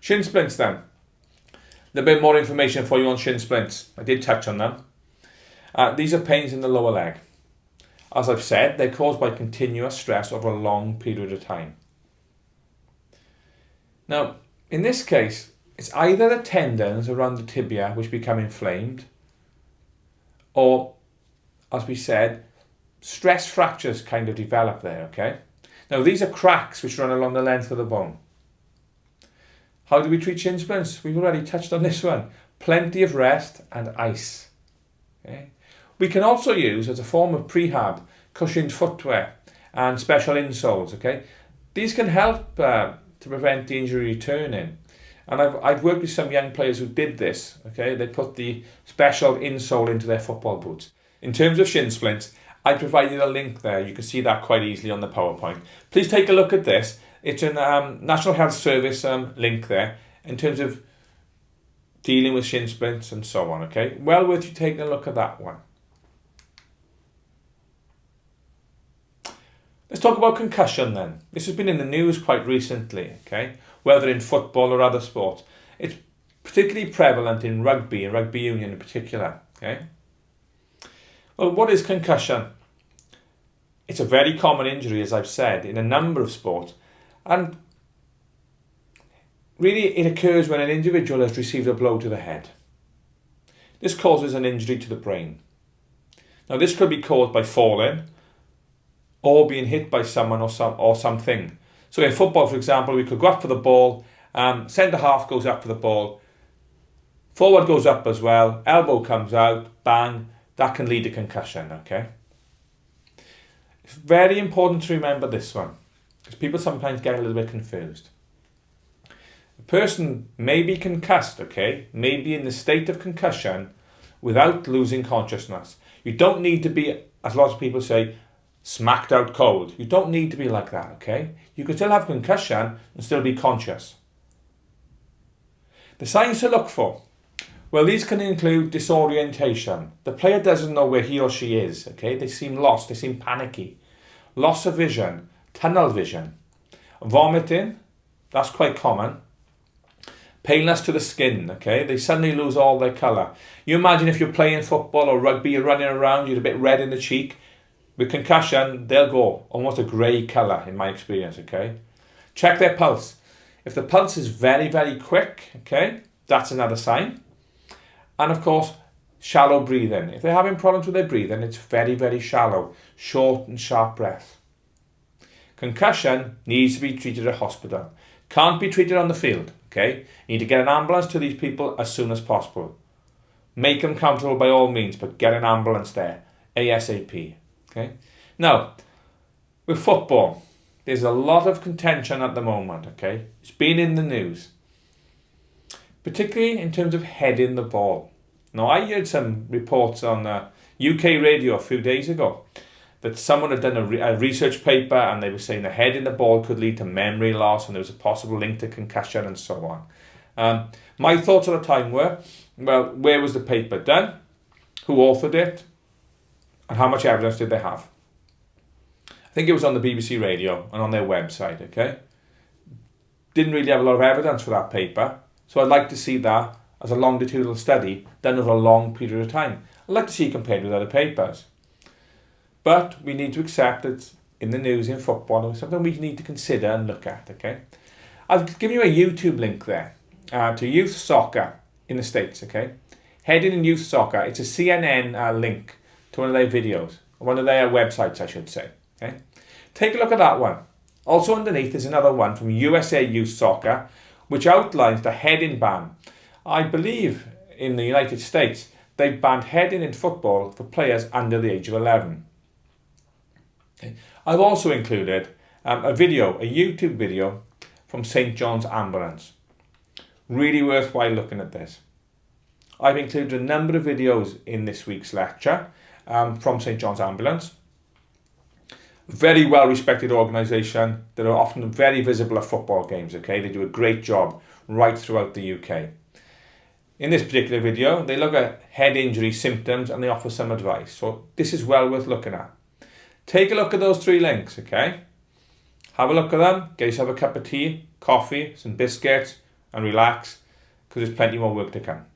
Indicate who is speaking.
Speaker 1: Shin splints then. A bit more information for you on shin splints. I did touch on them. These are pains in the lower leg. As I've said, they're caused by continuous stress over a long period of time. Now, in this case, it's either the tendons around the tibia which become inflamed, or, as we said, stress fractures kind of develop there, okay? Now, these are cracks which run along the length of the bone. How do we treat shin splints? We've already touched on this one. Plenty of rest and ice. Okay? We can also use, as a form of prehab, cushioned footwear and special insoles. Okay? These can help to prevent the injury returning. And I've worked with some young players who did this. Okay? They put the special insole into their football boots. In terms of shin splints, I provided a link there. You can see that quite easily on the PowerPoint. Please take a look at this. It's a National Health Service link there in terms of dealing with shin splints and so on, okay? Well worth you taking a look at that one. Let's talk about concussion then. This has been in the news quite recently, okay? Whether in football or other sports. It's particularly prevalent in rugby and rugby union in particular, okay? Well, what is concussion? It's a very common injury, as I've said, in a number of sports. And really, it occurs when an individual has received a blow to the head. This causes an injury to the brain. Now, this could be caused by falling or being hit by someone or something. So in football, for example, we could go up for the ball, centre half goes up for the ball, forward goes up as well, elbow comes out, bang, that can lead to concussion, okay? It's very important to remember this one, because people sometimes get a little bit confused. A person may be concussed, okay, may be in the state of concussion without losing consciousness. You don't need to be, as lots of people say, smacked out cold. You don't need to be like that, okay? You can still have concussion and still be conscious. The signs to look for. Well, these can include disorientation. The player doesn't know where he or she is, okay? They seem lost, they seem panicky. Loss of vision, tunnel vision. Vomiting, that's quite common. Paleness to the skin, okay? They suddenly lose all their colour. You imagine if you're playing football or rugby, you're running around, you're a bit red in the cheek. With concussion, they'll go almost a grey colour in my experience, okay? Check their pulse. If the pulse is very, very quick, okay, that's another sign. And of course, shallow breathing. If they're having problems with their breathing, it's very, very shallow, short and sharp breath. Concussion needs to be treated at hospital. Can't be treated on the field, okay? You need to get an ambulance to these people as soon as possible. Make them comfortable by all means, but get an ambulance there, ASAP, okay? Now, with football, there's a lot of contention at the moment, okay? It's been in the news, particularly in terms of heading the ball. Now, I heard some reports on UK radio a few days ago that someone had done a research paper and they were saying the heading the ball could lead to memory loss and there was a possible link to concussion and so on. My thoughts at the time were, well, where was the paper done? Who authored it? And how much evidence did they have? I think it was on the BBC radio and on their website, okay? Didn't really have a lot of evidence for that paper. So I'd like to see that as a longitudinal study done over a long period of time. I'd like to see it compared with other papers. But we need to accept that in the news, in football, it's something we need to consider and look at, okay? I've given you a YouTube link there to youth soccer in the States, okay? Heading in youth soccer, it's a CNN link to one of their videos, one of their websites, I should say, okay? Take a look at that one. Also underneath is another one from USA Youth Soccer, which outlines the heading ban. I believe in the United States, they've banned heading in football for players under the age of 11. Okay. I've also included a YouTube video from St. John's Ambulance. Really worthwhile looking at this. I've included a number of videos in this week's lecture from St. John's Ambulance. Very well respected organisation that are often very visible at football games, okay? They do a great job right throughout the UK. In this particular video, they look at head injury symptoms and they offer some advice. So this is well worth looking at. Take a look at those 3 links, okay? Have a look at them, get yourself a cup of tea, coffee, some biscuits, and relax, because there's plenty more work to come.